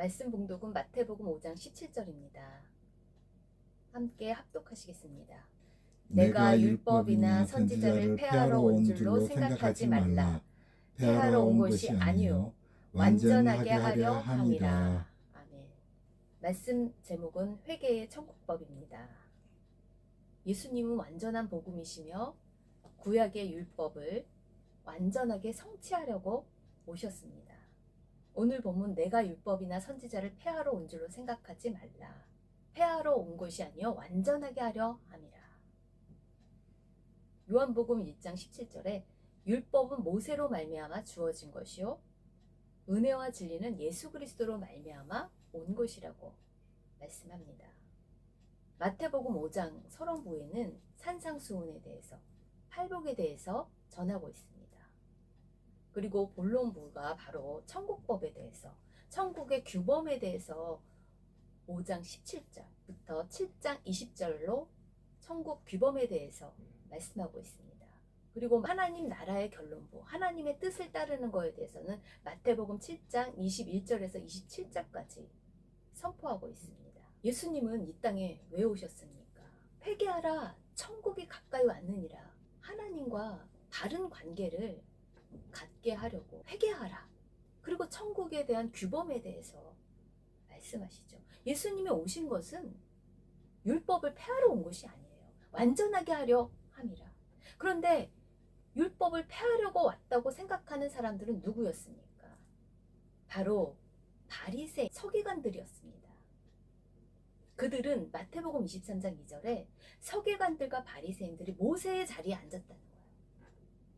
말씀 봉독은 마태복음 5장 17절입니다. 함께 합독하시겠습니다. 내가 율법이나 선지자를 폐하러 온 줄로 생각하지 말라. 폐하러 온 것이 아니요 완전하게 하려 함이라. 아멘. 말씀 제목은 회개의 천국법입니다. 예수님은 완전한 복음이시며 구약의 율법을 완전하게 성취하려고 오셨습니다. 오늘 본문 내가 율법이나 선지자를 폐하러 온 줄로 생각하지 말라. 폐하러 온 것이 아니요 완전하게 하려 함이라. 요한복음 1장 17절에 율법은 모세로 말미암아 주어진 것이요 은혜와 진리는 예수 그리스도로 말미암아 온 것이라고 말씀합니다. 마태복음 5장 서론부에는 산상수훈에 대해서 팔복에 대해서 전하고 있습니다. 그리고 본론부가 바로 천국법에 대해서 천국의 규범에 대해서 5장 17절부터 7장 20절로 천국 규범에 대해서 말씀하고 있습니다. 그리고 하나님 나라의 결론부, 하나님의 뜻을 따르는 것에 대해서는 마태복음 7장 21절에서 27절까지 선포하고 있습니다. 예수님은 이 땅에 왜 오셨습니까? 회개하라, 천국이 가까이 왔느니라. 하나님과 바른 관계를 갖게 하려고 회개하라. 그리고 천국에 대한 규범에 대해서 말씀하시죠. 예수님이 오신 것은 율법을 폐하러 온 것이 아니에요. 완전하게 하려 함이라. 그런데 율법을 폐하려고 왔다고 생각하는 사람들은 누구였습니까? 바로 바리새 서기관들이었습니다. 그들은 마태복음 23장 2절에 서기관들과 바리새인들이 모세의 자리에 앉았다는 거예요.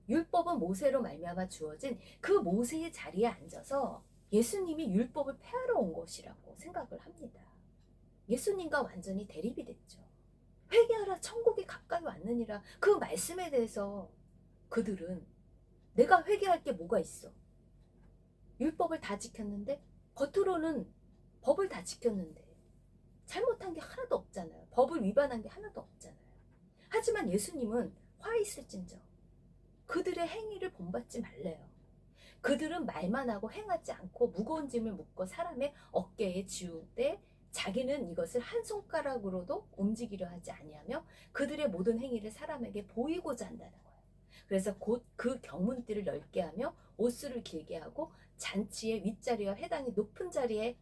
율법은 모세로 말미암아 주어진 그 모세의 자리에 앉아서 예수님이 율법을 폐하러 온 것이라고 생각을 합니다. 예수님과 완전히 대립이 됐죠. 회개하라, 천국이 가까이 왔느니라. 그 말씀에 대해서 그들은 내가 회개할 게 뭐가 있어? 율법을 다 지켰는데, 겉으로는 법을 다 지켰는데 잘못한 게 하나도 없잖아요. 법을 위반한 게 하나도 없잖아요. 하지만 예수님은 화 있을진저 그들의 행위를 본받지 말래요. 그들은 말만 하고 행하지 않고 무거운 짐을 묶고 사람의 어깨에 지우되 자기는 이것을 한 손가락으로도 움직이려 하지 아니하며 그들의 모든 행위를 사람에게 보이고자 한다는 거예요. 그래서 곧 그 경문띠를 넓게 하며 옷수를 길게 하고 잔치의 윗자리와 회당의 높은 자리에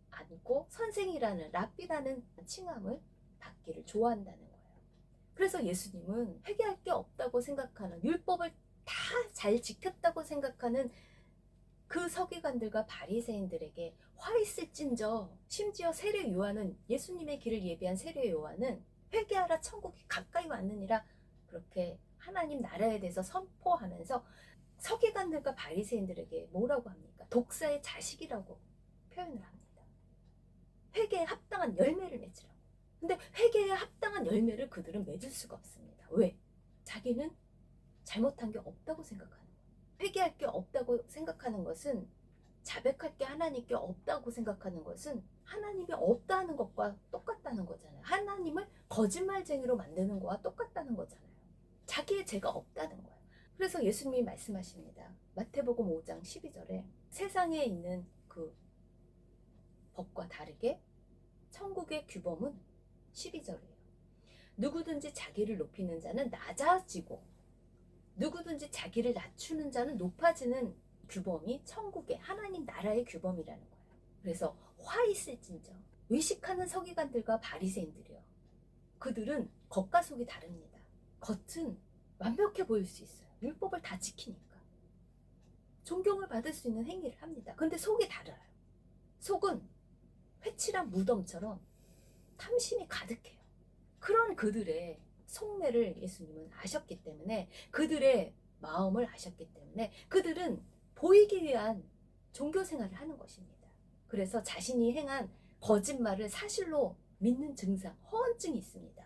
앉고 선생이라는 랍비라는 칭함을 받기를 좋아한다는 거예요. 그래서 예수님은 회개할 게 없다고 생각하는, 율법을 다 잘 지켰다고 생각하는 그 서기관들과 바리새인들에게 화 있을진저, 심지어 세례 요한은, 예수님의 길을 예비한 세례 요한은 회개하라, 천국이 가까이 왔느니라 그렇게 하나님 나라에 대해서 선포하면서 서기관들과 바리새인들에게 뭐라고 합니까? 독사의 자식이라고 표현을 합니다. 회개에 합당한 열매를 맺으라고. 근데 회개에 합당한 열매를 그들은 맺을 수가 없습니다. 왜? 자기는 잘못한 게 없다고 생각하는 거예요. 회개할 게 없다고 생각하는 것은, 자백할 게 하나님께 없다고 생각하는 것은 하나님이 없다는 것과 똑같다는 거잖아요. 하나님을 거짓말쟁이로 만드는 거와 똑같다는 거잖아요. 자기의 죄가 없다는 거예요. 그래서 예수님이 말씀하십니다. 마태복음 5장 12절에 세상에 있는 그 법과 다르게 천국의 규범은 12절이에요. 누구든지 자기를 높이는 자는 낮아지고 누구든지 자기를 낮추는 자는 높아지는 규범이 천국의 하나님 나라의 규범이라는 거예요. 그래서 화 있을진저, 의식하는 서기관들과 바리새인들이요, 그들은 겉과 속이 다릅니다. 겉은 완벽해 보일 수 있어요. 율법을 다 지키니까 존경을 받을 수 있는 행위를 합니다. 근데 속이 달라요. 속은 회칠한 무덤처럼 탐심이 가득해요. 그런 그들의 속내를 예수님은 아셨기 때문에, 그들의 마음을 아셨기 때문에 그들은 보이기 위한 종교 생활을 하는 것입니다. 그래서 자신이 행한 거짓말을 사실로 믿는 증상, 허언증이 있습니다.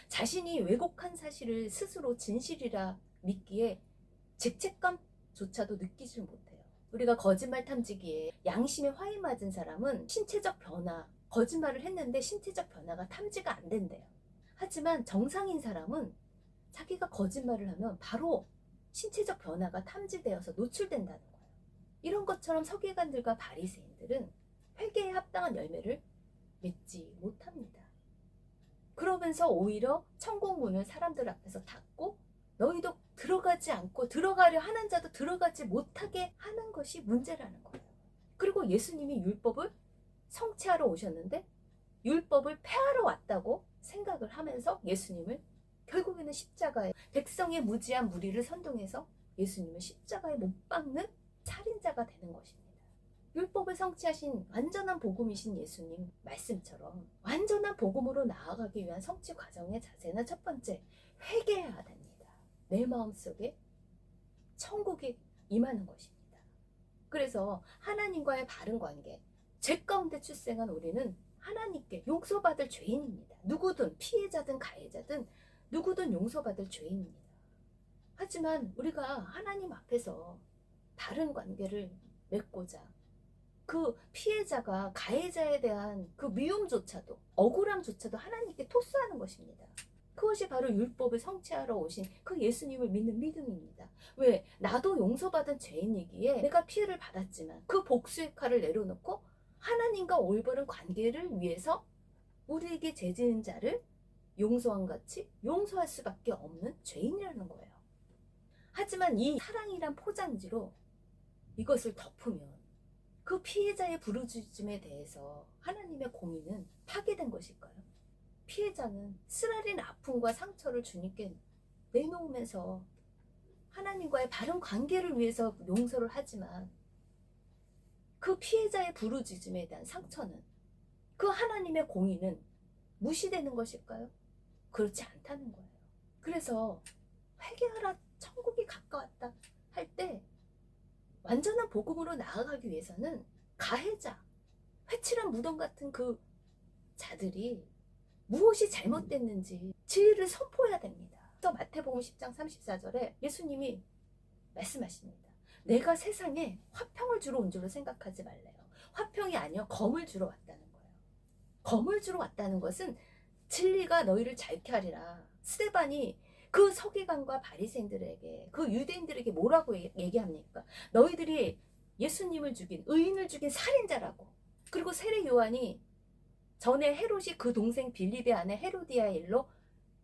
자신이 왜곡한 사실을 스스로 진실이라 믿기에 죄책감조차도 느끼질 못해요. 우리가 거짓말 탐지기에 양심에 화이 맞은 사람은 신체적 변화, 거짓말을 했는데 신체적 변화가 탐지가 안 된대요. 하지만 정상인 사람은 자기가 거짓말을 하면 바로 신체적 변화가 탐지되어서 노출된다는 거예요. 이런 것처럼 서기관들과 바리새인들은 풍성한 열매를 맺지 못합니다. 그러면서 오히려 천국 문을 사람들 앞에서 닫고 너희도 들어가지 않고 들어가려 하는 자도 들어가지 못하게 하는 것이 문제라는 거예요. 그리고 예수님이 율법을 성취하러 오셨는데 율법을 폐하러 왔다고 생각을 하면서 예수님을 결국에는 십자가에 백성의 무지한 무리를 선동해서 예수님을 십자가에 못 박는 살인자가 되는 것입니다. 율법을 성취하신 완전한 복음이신 예수님 말씀처럼 완전한 복음으로 나아가기 위한 성취 과정의 자세는 첫 번째, 회개해야 됩니다. 내 마음속에 천국이 임하는 것입니다. 그래서 하나님과의 바른 관계, 죄 가운데 출생한 우리는 하나님께 용서받을 죄인입니다. 누구든 피해자든 가해자든 누구든 용서받을 죄인입니다. 하지만 우리가 하나님 앞에서 바른 관계를 맺고자 그 피해자가 가해자에 대한 그 미움조차도 억울함조차도 하나님께 토스하는 것입니다. 그것이 바로 율법을 성취하러 오신 그 예수님을 믿는 믿음입니다. 왜? 나도 용서받은 죄인이기에 내가 피해를 받았지만 그 복수의 칼을 내려놓고 하나님과 올바른 관계를 위해서 우리에게 죄 지은 자를 용서한 같이 용서할 수밖에 없는 죄인이라는 거예요. 하지만 이 사랑이란 포장지로 이것을 덮으면 그 피해자의 부르짖음에 대해서 하나님의 공의는 파괴된 것일까요? 피해자는 쓰라린 아픔과 상처를 주님께 내놓으면서 하나님과의 바른 관계를 위해서 용서를 하지만 그 피해자의 부르짖음에 대한 상처는 그 하나님의 공의는 무시되는 것일까요? 그렇지 않다는 거예요. 그래서 회개하라, 천국이 가까웠다 할 때 완전한 복음으로 나아가기 위해서는 가해자, 회칠한 무덤 같은 그 자들이 무엇이 잘못됐는지 진리를 선포해야 됩니다. 또 마태복음 10장 34절에 예수님이 말씀하십니다. 내가 세상에 화평을 주러 온 줄로 생각하지 말래요. 화평이 아니요 검을 주러 왔다는 거예요. 검을 주러 왔다는 것은 진리가 너희를 자유케 하리라. 스데반이 그 서기관과 바리새인들에게 그 유대인들에게 뭐라고 얘기합니까? 너희들이 예수님을 죽인 의인을 죽인 살인자라고. 그리고 세례 요한이 전에 헤롯이 그 동생 빌립의 아내 헤로디아의 일로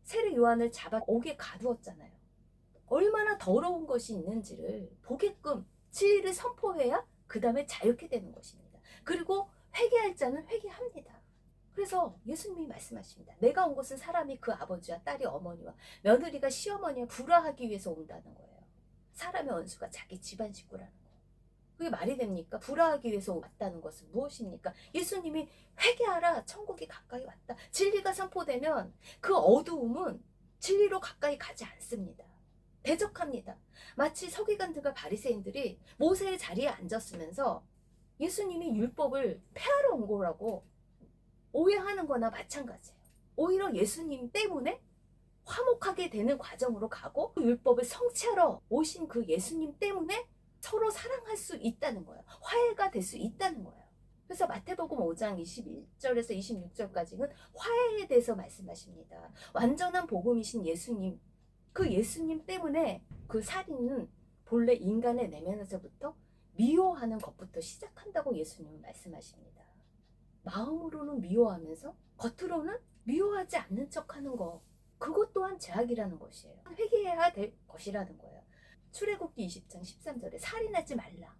세례 요한을 잡아 옥에 가두었잖아요. 얼마나 더러운 것이 있는지를 보게끔 진리를 선포해야 그 다음에 자유케 되는 것입니다. 그리고 회개할 자는 회개합니다. 그래서 예수님이 말씀하십니다. 내가 온 것은 사람이 그 아버지와 딸이 어머니와 며느리가 시어머니와 불화하기 위해서 온다는 거예요. 사람의 원수가 자기 집안 식구라는 거예요. 그게 말이 됩니까? 불화하기 위해서 왔다는 것은 무엇입니까? 예수님이 회개하라, 천국이 가까이 왔다. 진리가 선포되면 그 어두움은 진리로 가까이 가지 않습니다. 대적합니다. 마치 서기관들과 바리새인들이 모세의 자리에 앉았으면서 예수님이 율법을 폐하러 온 거라고 오해하는 거나 마찬가지예요. 오히려 예수님 때문에 화목하게 되는 과정으로 가고 율법을 성취하러 오신 그 예수님 때문에 서로 사랑할 수 있다는 거예요. 화해가 될 수 있다는 거예요. 그래서 마태복음 5장 21절에서 26절까지는 화해에 대해서 말씀하십니다. 완전한 복음이신 예수님, 그 예수님 때문에 그 살인은 본래 인간의 내면에서부터 미워하는 것부터 시작한다고 예수님은 말씀하십니다. 마음으로는 미워하면서 겉으로는 미워하지 않는 척하는 거, 그것 또한 죄악이라는 것이에요. 회개해야 될 것이라는 거예요. 출애굽기 20장 13절에 살인하지 말라.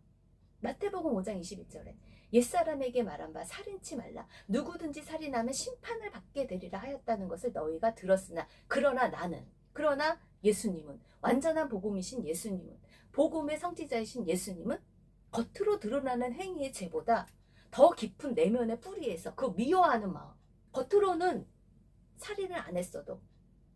마태복음 5장 21절에 옛사람에게 말한 바 살인치 말라. 누구든지 살인하면 심판을 받게 되리라 하였다는 것을 너희가 들었으나 그러나 예수님은 완전한 복음이신 예수님은 복음의 성취자이신 예수님은 겉으로 드러나는 행위의 죄보다 더 깊은 내면의 뿌리에서 그 미워하는 마음, 겉으로는 살인을 안 했어도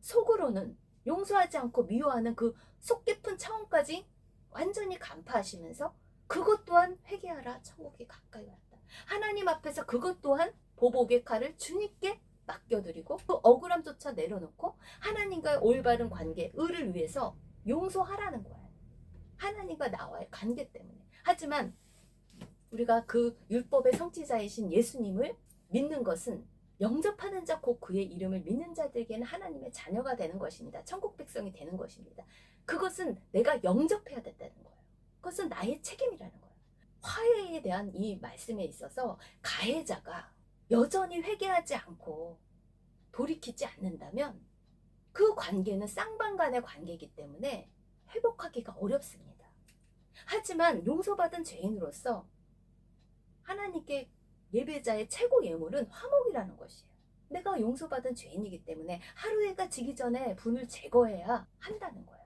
속으로는 용서하지 않고 미워하는 그 속 깊은 차원까지 완전히 간파하시면서 그것 또한 회개하라, 천국이 가까이 왔다. 하나님 앞에서 그것 또한 보복의 칼을 주님께 맡겨드리고 그 억울함조차 내려놓고 하나님과의 올바른 관계, 의를 위해서 용서하라는 거예요. 하나님과 나와의 관계 때문에. 하지만 우리가 그 율법의 성취자이신 예수님을 믿는 것은 영접하는 자 곧 그의 이름을 믿는 자들에게는 하나님의 자녀가 되는 것입니다. 천국 백성이 되는 것입니다. 그것은 내가 영접해야 된다는 거예요. 그것은 나의 책임이라는 거예요. 화해에 대한 이 말씀에 있어서 가해자가 여전히 회개하지 않고 돌이키지 않는다면 그 관계는 쌍방간의 관계이기 때문에 회복하기가 어렵습니다. 하지만 용서받은 죄인으로서 하나님께 예배자의 최고 예물은 화목이라는 것이에요. 내가 용서받은 죄인이기 때문에 하루해가 지기 전에 분을 제거해야 한다는 거예요.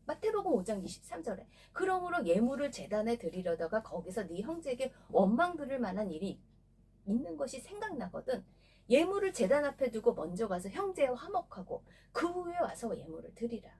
마태복음 5장 23절에 그러므로 예물을 제단에 드리려다가 거기서 네 형제에게 원망 들을 만한 일이 있는 것이 생각나거든 예물을 제단 앞에 두고 먼저 가서 형제와 화목하고 그 후에 와서 예물을 드리라.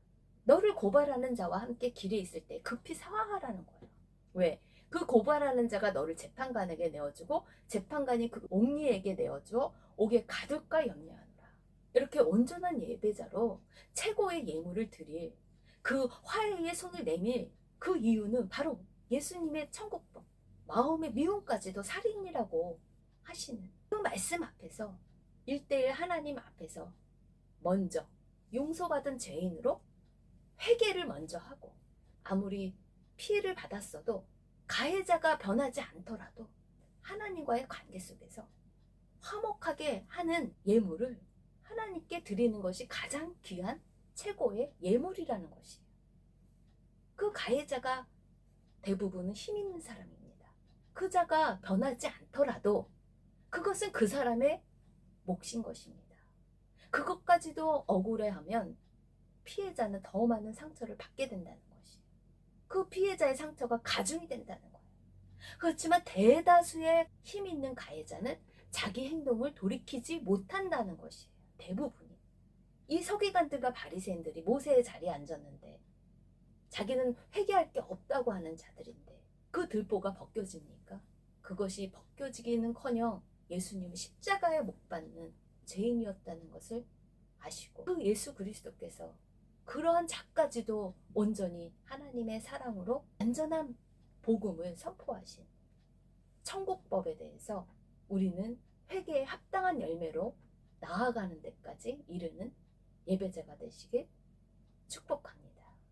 너를 고발하는 자와 함께 길에 있을 때 급히 사화하라는 거예요. 왜? 그 고발하는 자가 너를 재판관에게 내어주고 재판관이 그 옥리에게 내어주어 옥에 가둘까 염려하노라. 이렇게 온전한 예배자로 최고의 예물을 드릴 그 화해의 손을 내밀 그 이유는 바로 예수님의 천국법, 마음의 미움까지도 살인이라고 하시는 그 말씀 앞에서 1:1 하나님 앞에서 먼저 용서받은 죄인으로 회개를 먼저 하고 아무리 피해를 받았어도 가해자가 변하지 않더라도 하나님과의 관계 속에서 화목하게 하는 예물을 하나님께 드리는 것이 가장 귀한 최고의 예물이라는 것이에요. 그 가해자가 대부분은 힘 있는 사람입니다. 그 자가 변하지 않더라도 그것은 그 사람의 몫인 것입니다. 그것까지도 억울해하면 피해자는 더 많은 상처를 받게 된다는 것이에요. 그 피해자의 상처가 가중이 된다는 거예요. 그렇지만 대다수의 힘 있는 가해자는 자기 행동을 돌이키지 못한다는 것이에요. 대부분이. 이 서기관들과 바리새인들이 모세의 자리에 앉았는데 자기는 회개할 게 없다고 하는 자들인데 그 들보가 벗겨집니까? 그것이 벗겨지기는커녕 예수님은 십자가에 못 박는 죄인이었다는 것을 아시고 그 예수 그리스도께서 그러한 자까지도 온전히 하나님의 사랑으로 완전한 복음을 선포하신 천국법에 대해서 우리는 회개에 합당한 열매로 나아가는 데까지 이르는 예배자가 되시길 축복합니다.